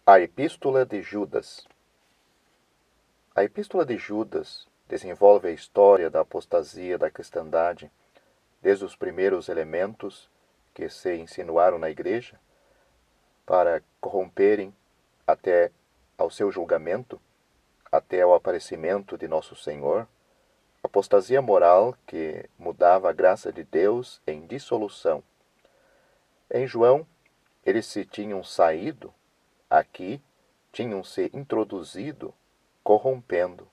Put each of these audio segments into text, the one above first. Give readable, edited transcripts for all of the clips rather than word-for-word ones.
A Epístola de Judas. A Epístola de Judas desenvolve a história da apostasia da cristandade, desde os primeiros elementos que se insinuaram na igreja para corromperem até ao seu julgamento, até ao aparecimento de nosso Senhor, apostasia moral que mudava a graça de Deus em dissolução. Em João, eles se tinham saído, aqui tinham se introduzido, corrompendo.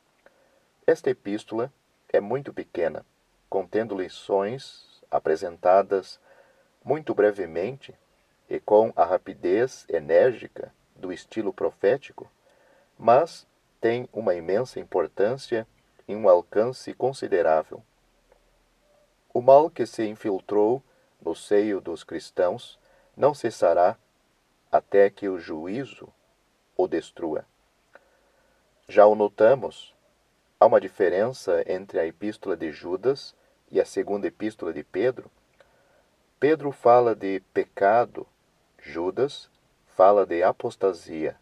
Esta epístola é muito pequena, contendo lições apresentadas muito brevemente e com a rapidez enérgica do estilo profético, mas tem uma imensa importância e um alcance considerável. O mal que se infiltrou no seio dos cristãos não cessará até que o juízo o destrua. Já o notamos, há uma diferença entre a epístola de Judas e a segunda epístola de Pedro. Pedro fala de pecado, Judas fala de apostasia,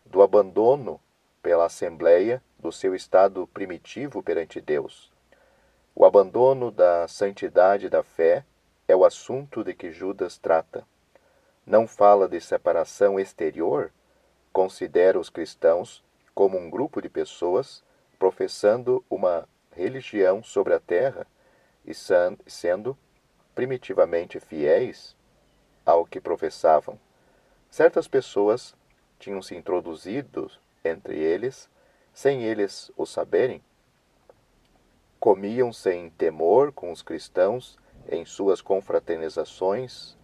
do abandono pela Assembleia do seu estado primitivo perante Deus. O abandono da santidade da fé é o assunto de que Judas trata. Não fala de separação exterior, considera os cristãos como um grupo de pessoas professando uma religião sobre a terra e sendo primitivamente fiéis ao que professavam. Certas pessoas tinham se introduzido entre eles, sem eles o saberem. Comiam sem temor com os cristãos em suas confraternizações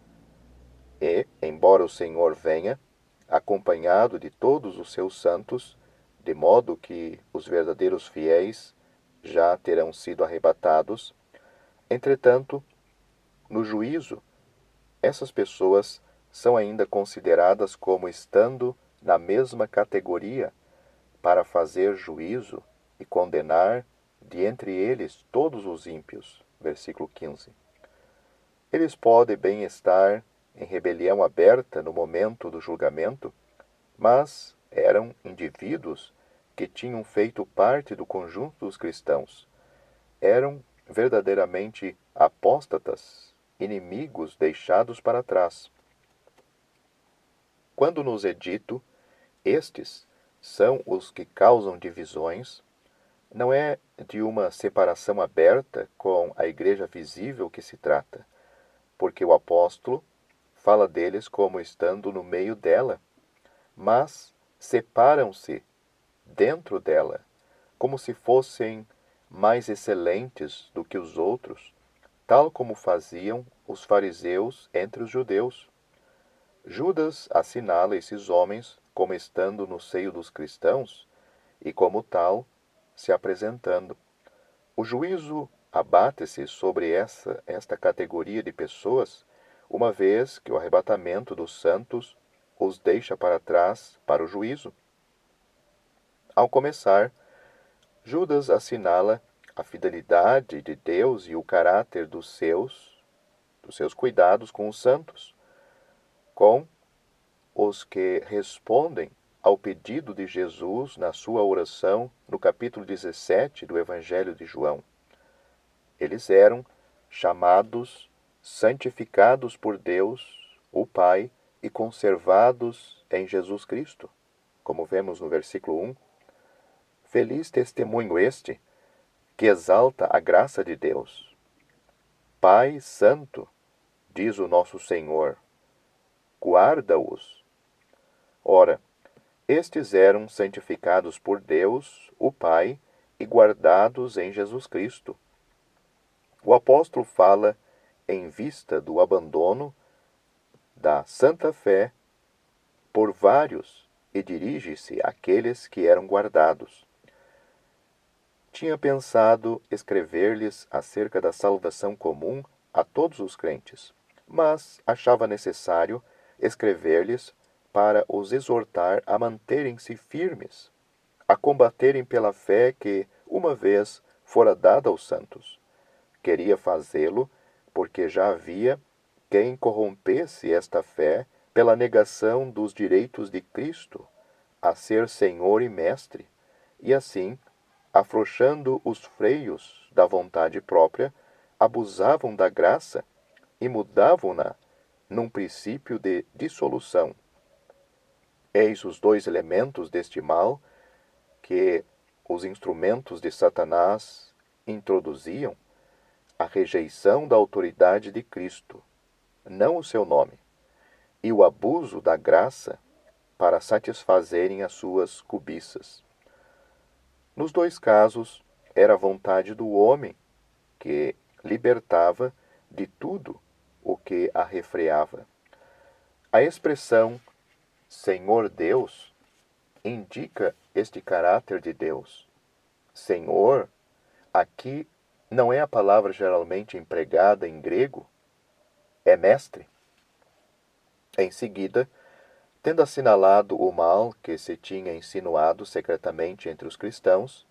e, embora o Senhor venha, acompanhado de todos os seus santos, de modo que os verdadeiros fiéis já terão sido arrebatados, entretanto, no juízo, essas pessoas são ainda consideradas como estando na mesma categoria para fazer juízo e condenar de entre eles todos os ímpios. Versículo 15. Eles podem bem estar em rebelião aberta no momento do julgamento, mas eram indivíduos que tinham feito parte do conjunto dos cristãos. Eram verdadeiramente apóstatas, inimigos deixados para trás. Quando nos é dito, estes são os que causam divisões, não é de uma separação aberta com a igreja visível que se trata, porque o apóstolo fala deles como estando no meio dela, mas separam-se dentro dela, como se fossem mais excelentes do que os outros, tal como faziam os fariseus entre os judeus. Judas assinala esses homens como estando no seio dos cristãos e, como tal, se apresentando. O juízo abate-se sobre esta categoria de pessoas, uma vez que o arrebatamento dos santos os deixa para trás para o juízo. Ao começar, Judas assinala a fidelidade de Deus e o caráter dos seus cuidados com os santos, com os que respondem ao pedido de Jesus na sua oração no capítulo 17 do Evangelho de João. Eles eram chamados, santificados por Deus, o Pai, e conservados em Jesus Cristo, como vemos no versículo 1. Feliz testemunho este, que exalta a graça de Deus. Pai Santo, diz o nosso Senhor, guarda-os. Ora, estes eram santificados por Deus, o Pai, e guardados em Jesus Cristo. O apóstolo fala em vista do abandono da santa fé por vários e dirige-se àqueles que eram guardados. Tinha pensado escrever-lhes acerca da salvação comum a todos os crentes, mas achava necessário escrever-lhes para os exortar a manterem-se firmes, a combaterem pela fé que, uma vez, fora dada aos santos. Queria fazê-lo porque já havia quem corrompesse esta fé pela negação dos direitos de Cristo a ser Senhor e Mestre, e assim, afrouxando os freios da vontade própria, abusavam da graça e mudavam-na num princípio de dissolução. Eis os dois elementos deste mal que os instrumentos de Satanás introduziam: a rejeição da autoridade de Cristo, não o seu nome, e o abuso da graça para satisfazerem as suas cobiças. Nos dois casos, era a vontade do homem que libertava de tudo o que a refreava. A expressão Senhor Deus indica este caráter de Deus. Senhor, aqui não é a palavra geralmente empregada em grego, é mestre. Em seguida, tendo assinalado o mal que se tinha insinuado secretamente entre os cristãos,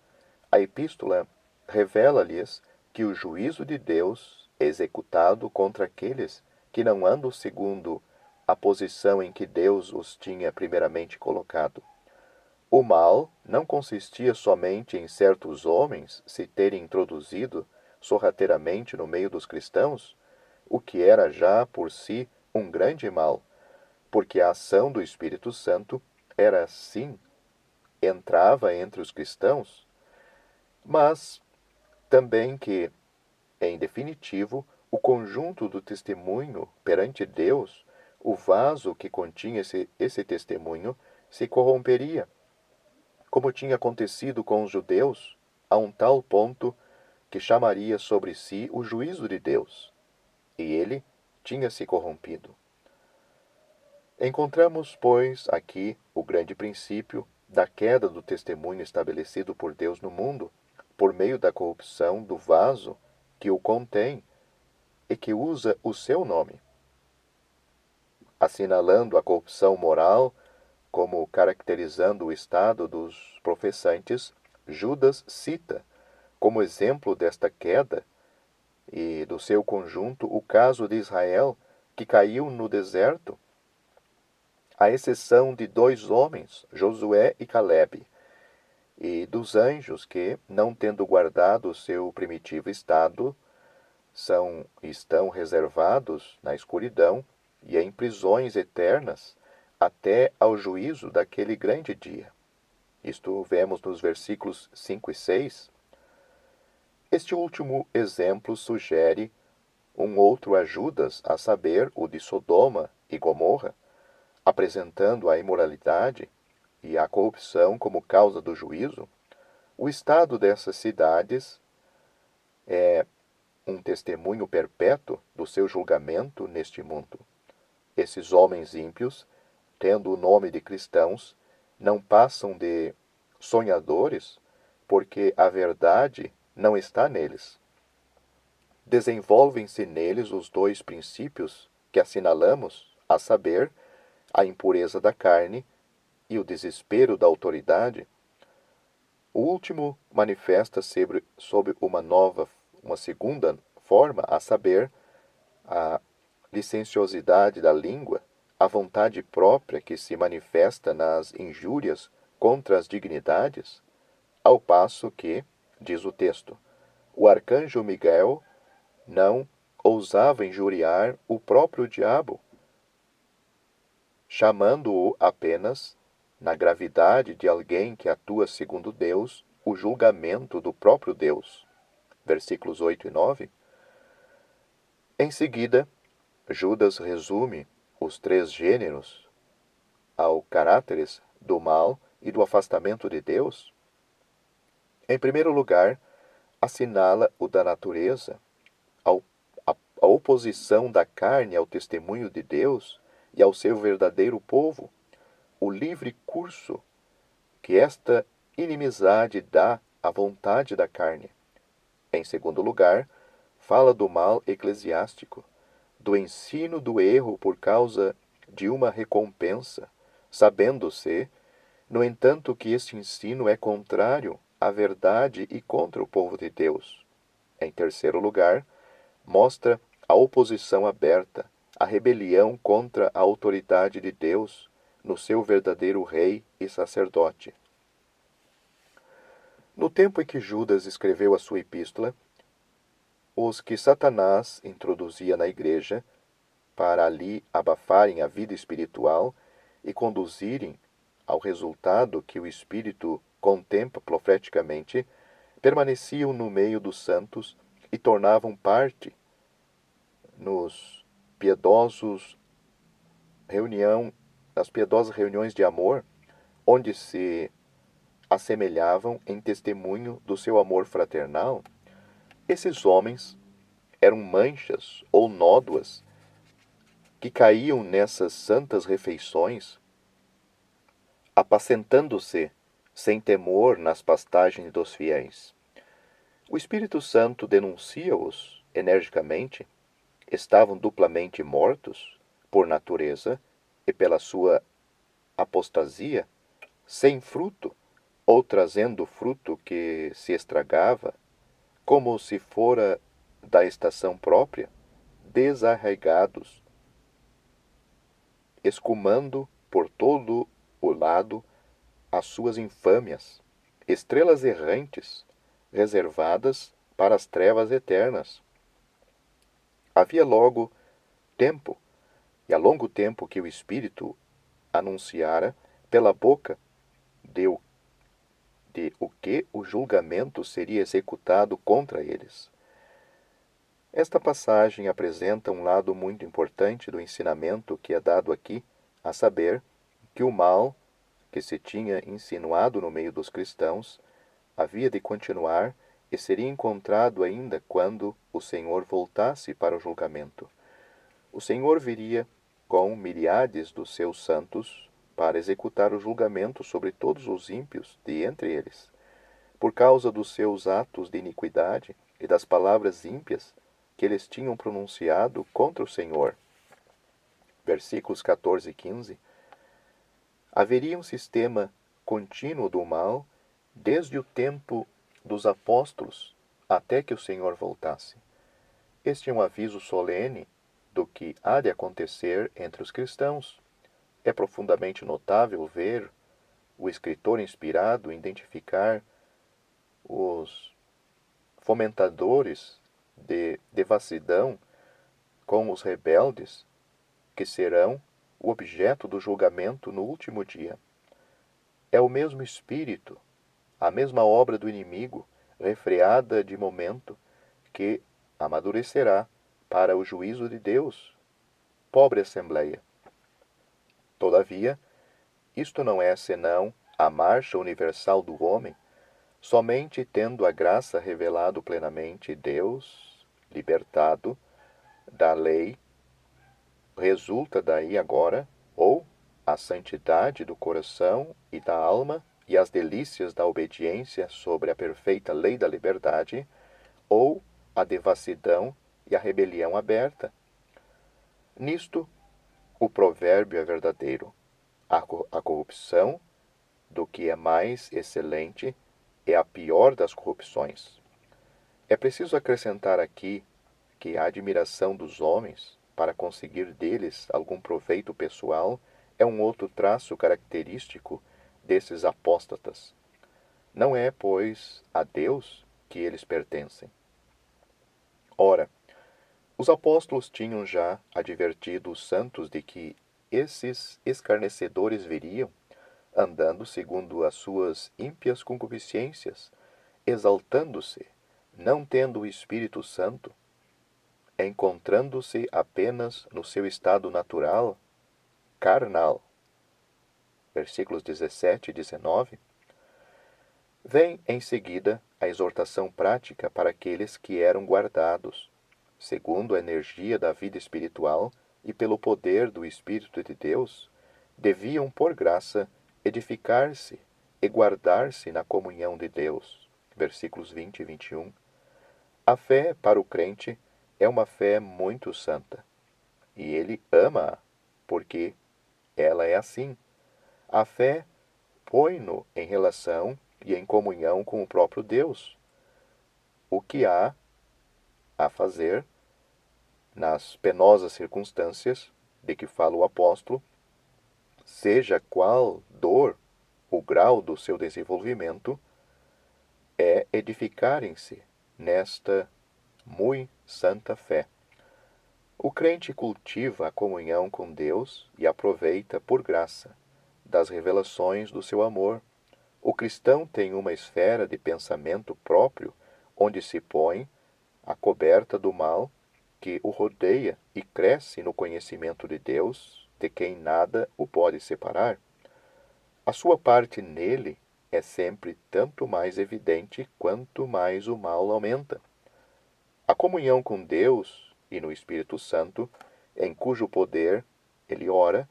a epístola revela-lhes que o juízo de Deus é executado contra aqueles que não andam segundo a posição em que Deus os tinha primeiramente colocado. O mal não consistia somente em certos homens se terem introduzido sorrateiramente no meio dos cristãos, o que era já por si um grande mal, porque a ação do Espírito Santo era assim, entrava entre os cristãos, mas também que, em definitivo, o conjunto do testemunho perante Deus, o vaso que continha esse testemunho, se corromperia, como tinha acontecido com os judeus, a um tal ponto que chamaria sobre si o juízo de Deus, e ele tinha se corrompido. Encontramos, pois, aqui o grande princípio da queda do testemunho estabelecido por Deus no mundo, por meio da corrupção do vaso que o contém e que usa o seu nome. Assinalando a corrupção moral como caracterizando o estado dos professantes, Judas cita, como exemplo desta queda e do seu conjunto, o caso de Israel, que caiu no deserto, à exceção de dois homens, Josué e Calebe, e dos anjos que, não tendo guardado o seu primitivo estado, estão reservados na escuridão e em prisões eternas até ao juízo daquele grande dia. Isto vemos nos versículos 5 e 6. Este último exemplo sugere um outro a Judas, a saber, o de Sodoma e Gomorra, apresentando a imoralidade e a corrupção como causa do juízo. O estado dessas cidades é um testemunho perpétuo do seu julgamento neste mundo. Esses homens ímpios, tendo o nome de cristãos, não passam de sonhadores, porque a verdade não está neles. Desenvolvem-se neles os dois princípios que assinalamos, a saber, a impureza da carne e o desespero da autoridade. O último manifesta-se sob uma segunda forma, a saber, a licenciosidade da língua, a vontade própria que se manifesta nas injúrias contra as dignidades, ao passo que, diz o texto, o arcanjo Miguel não ousava injuriar o próprio diabo, chamando-o apenas, na gravidade de alguém que atua segundo Deus, o julgamento do próprio Deus. Versículos 8 e 9. Em seguida, Judas resume os três gêneros ao caráteres do mal e do afastamento de Deus. Em primeiro lugar, assinala o da natureza, a oposição da carne ao testemunho de Deus e ao seu verdadeiro povo, o livre curso que esta inimizade dá à vontade da carne. Em segundo lugar, fala do mal eclesiástico, do ensino do erro por causa de uma recompensa, sabendo-se, no entanto, que este ensino é contrário à verdade e contra o povo de Deus. Em terceiro lugar, mostra a oposição aberta a rebelião contra a autoridade de Deus no seu verdadeiro rei e sacerdote. No tempo em que Judas escreveu a sua epístola, os que Satanás introduzia na igreja para ali abafarem a vida espiritual e conduzirem ao resultado que o Espírito contempla profeticamente, permaneciam no meio dos santos e tornavam parte nos nas piedosas reuniões de amor, onde se assemelhavam em testemunho do seu amor fraternal. Esses homens eram manchas ou nódoas que caíam nessas santas refeições, apacentando-se sem temor nas pastagens dos fiéis. O Espírito Santo denuncia-os energicamente. Estavam duplamente mortos, por natureza e pela sua apostasia, sem fruto, ou trazendo fruto que se estragava, como se fora da estação própria, desarraigados, escumando por todo o lado as suas infâmias, estrelas errantes, reservadas para as trevas eternas. Havia logo tempo, e há longo tempo que o Espírito anunciara pela boca de o que o julgamento seria executado contra eles. Esta passagem apresenta um lado muito importante do ensinamento que é dado aqui, a saber, que o mal que se tinha insinuado no meio dos cristãos havia de continuar e seria encontrado ainda quando o Senhor voltasse para o julgamento. O Senhor viria com milhares dos seus santos para executar o julgamento sobre todos os ímpios de entre eles, por causa dos seus atos de iniquidade e das palavras ímpias que eles tinham pronunciado contra o Senhor. Versículos 14 e 15. Haveria um sistema contínuo do mal desde o tempo dos apóstolos até que o Senhor voltasse. Este é um aviso solene do que há de acontecer entre os cristãos. É profundamente notável ver o escritor inspirado identificar os fomentadores de devassidão com os rebeldes, que serão o objeto do julgamento no último dia. É o mesmo espírito, a mesma obra do inimigo, refreada de momento, que amadurecerá para o juízo de Deus. Pobre Assembleia! Todavia, isto não é senão a marcha universal do homem, somente tendo a graça revelado plenamente Deus, libertado da lei, resulta daí agora, ou a santidade do coração e da alma e as delícias da obediência sobre a perfeita lei da liberdade, ou a devassidão e a rebelião aberta. Nisto, o provérbio é verdadeiro. A corrupção do que é mais excelente é a pior das corrupções. É preciso acrescentar aqui que a admiração dos homens para conseguir deles algum proveito pessoal é um outro traço característico desses apóstatas. Não é, pois, a Deus que eles pertencem. Ora, os apóstolos tinham já advertido os santos de que esses escarnecedores viriam, andando segundo as suas ímpias concupiscências, exaltando-se, não tendo o Espírito Santo, encontrando-se apenas no seu estado natural, carnal. Versículos 17 e 19. Vem em seguida a exortação prática para aqueles que eram guardados, segundo a energia da vida espiritual e pelo poder do Espírito de Deus, deviam, por graça, edificar-se e guardar-se na comunhão de Deus. Versículos 20 e 21. A fé para o crente é uma fé muito santa, e ele ama-a, porque ela é assim. A fé põe-no em relação e em comunhão com o próprio Deus. O que há a fazer nas penosas circunstâncias de que fala o apóstolo, seja qual dor o grau do seu desenvolvimento, é edificarem-se nesta muito santa fé. O crente cultiva a comunhão com Deus e aproveita, por graça, das revelações do seu amor. O cristão tem uma esfera de pensamento próprio, onde se põe a coberta do mal que o rodeia e cresce no conhecimento de Deus, de quem nada o pode separar. A sua parte nele é sempre tanto mais evidente quanto mais o mal aumenta. A comunhão com Deus e no Espírito Santo, em cujo poder ele ora,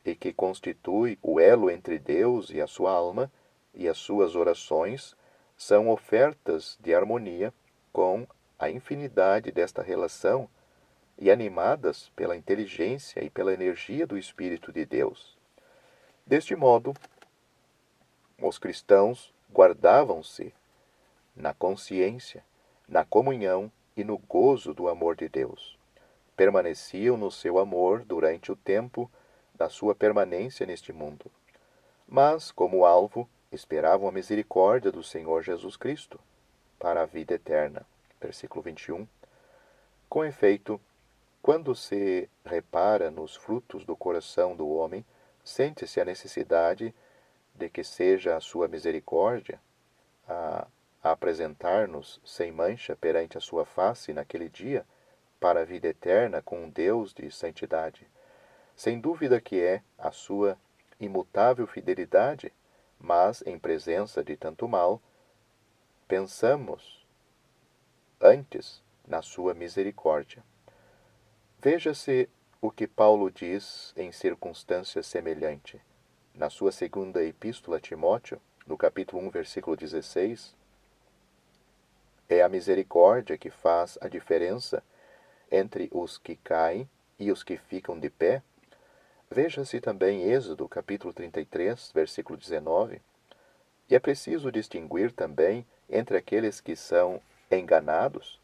e que constitui o elo entre Deus e a sua alma, e as suas orações, são ofertas de harmonia com a infinidade desta relação e animadas pela inteligência e pela energia do Espírito de Deus. Deste modo, os cristãos guardavam-se na consciência, na comunhão e no gozo do amor de Deus. Permaneciam no seu amor durante o tempo da sua permanência neste mundo. Mas, como alvo, esperavam a misericórdia do Senhor Jesus Cristo para a vida eterna. Versículo 21. Com efeito, quando se repara nos frutos do coração do homem, sente-se a necessidade de que seja a sua misericórdia a apresentar-nos sem mancha perante a sua face naquele dia, para a vida eterna com um Deus de santidade. Sem dúvida que é a sua imutável fidelidade, mas em presença de tanto mal, pensamos antes na sua misericórdia. Veja-se o que Paulo diz em circunstância semelhante. Na sua segunda epístola a Timóteo, no capítulo 1, versículo 16, é a misericórdia que faz a diferença entre os que caem e os que ficam de pé. Veja-se também Êxodo, capítulo 33, versículo 19. E é preciso distinguir também entre aqueles que são enganados.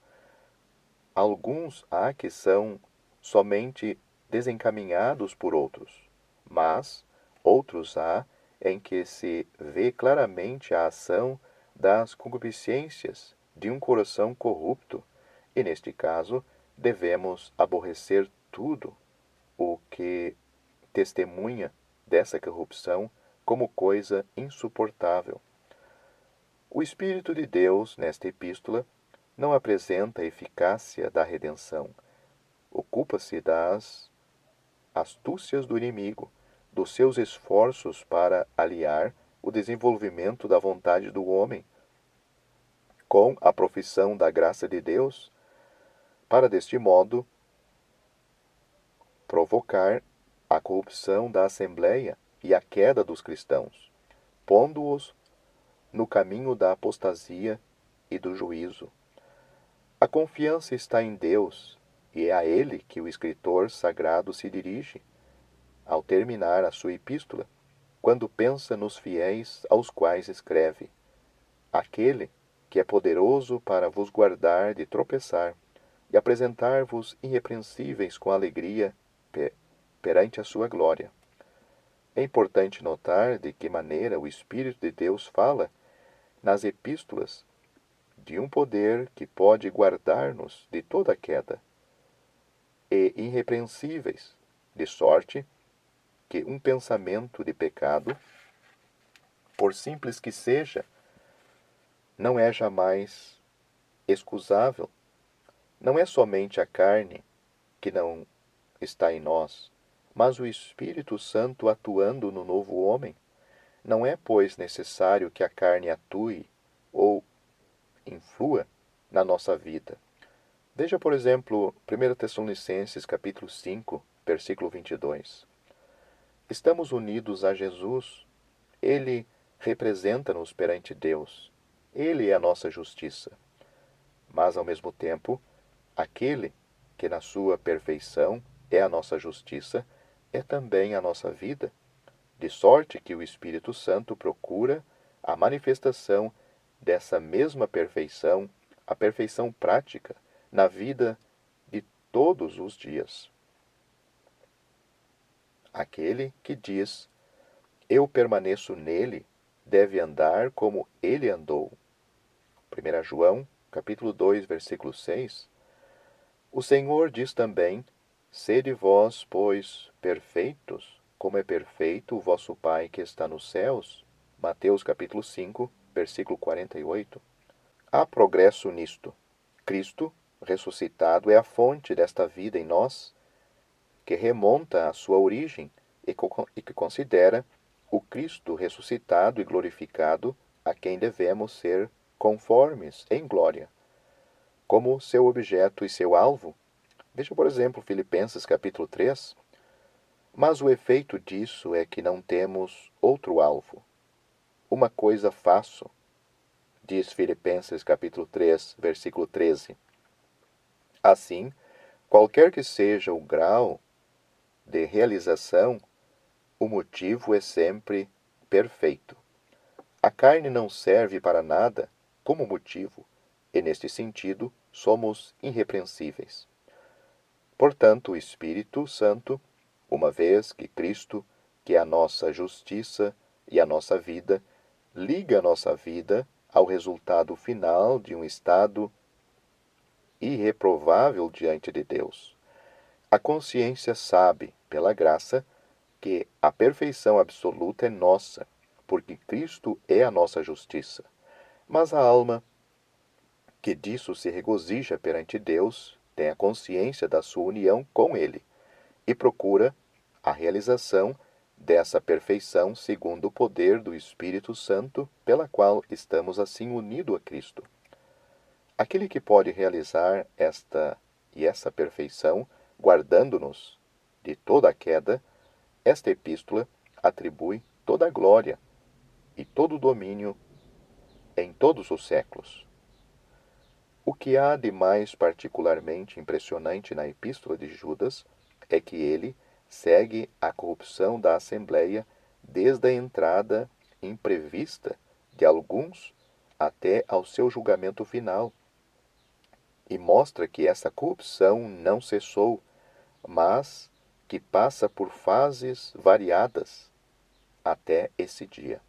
Alguns há que são somente desencaminhados por outros, mas outros há em que se vê claramente a ação das concupiscências de um coração corrupto, e neste caso devemos aborrecer tudo o que testemunha dessa corrupção como coisa insuportável. O Espírito de Deus, nesta epístola, não apresenta a eficácia da redenção. Ocupa-se das astúcias do inimigo, dos seus esforços para aliar o desenvolvimento da vontade do homem com a profissão da graça de Deus, para deste modo provocar a corrupção da Assembleia e a queda dos cristãos, pondo-os no caminho da apostasia e do juízo. A confiança está em Deus, e é a Ele que o escritor sagrado se dirige, ao terminar a sua epístola, quando pensa nos fiéis aos quais escreve: aquele que é poderoso para vos guardar de tropeçar e apresentar-vos irrepreensíveis com alegria perante a sua glória. É importante notar de que maneira o Espírito de Deus fala nas epístolas de um poder que pode guardar-nos de toda queda e irrepreensíveis, de sorte que um pensamento de pecado, por simples que seja, não é jamais excusável. Não é somente a carne que não está em nós, mas o Espírito Santo atuando no novo homem. Não é, pois, necessário que a carne atue ou influa na nossa vida. Veja, por exemplo, 1 Tessalonicenses, capítulo 5, versículo 22. Estamos unidos a Jesus. Ele representa-nos perante Deus. Ele é a nossa justiça. Mas, ao mesmo tempo, aquele que na sua perfeição é a nossa justiça, é também a nossa vida, de sorte que o Espírito Santo procura a manifestação dessa mesma perfeição, a perfeição prática, na vida de todos os dias. Aquele que diz, eu permaneço nele, deve andar como ele andou. 1 João, capítulo 2, versículo 6. O Senhor diz também, sede vós, pois, perfeitos, como é perfeito o vosso Pai que está nos céus. Mateus, capítulo 5, versículo 48. Há progresso nisto. Cristo, ressuscitado, é a fonte desta vida em nós, que remonta à sua origem e que considera o Cristo ressuscitado e glorificado a quem devemos ser conformes em glória. Como seu objeto e seu alvo, veja, por exemplo, Filipenses capítulo 3. Mas o efeito disso é que não temos outro alvo. Uma coisa faço, diz Filipenses capítulo 3, versículo 13. Assim, qualquer que seja o grau de realização, o motivo é sempre perfeito. A carne não serve para nada como motivo, e neste sentido somos irrepreensíveis. Portanto, o Espírito Santo, uma vez que Cristo, que é a nossa justiça e a nossa vida, liga a nossa vida ao resultado final de um estado irreprovável diante de Deus. A consciência sabe, pela graça, que a perfeição absoluta é nossa, porque Cristo é a nossa justiça. Mas a alma, que disso se regozija perante Deus, tem a consciência da sua união com Ele e procura a realização dessa perfeição segundo o poder do Espírito Santo, pela qual estamos assim unidos a Cristo. Aquele que pode realizar essa perfeição, guardando-nos de toda a queda, esta epístola atribui toda a glória e todo o domínio em todos os séculos. O que há de mais particularmente impressionante na epístola de Judas é que ele segue a corrupção da Assembleia desde a entrada imprevista de alguns até ao seu julgamento final, e mostra que essa corrupção não cessou, mas que passa por fases variadas até esse dia.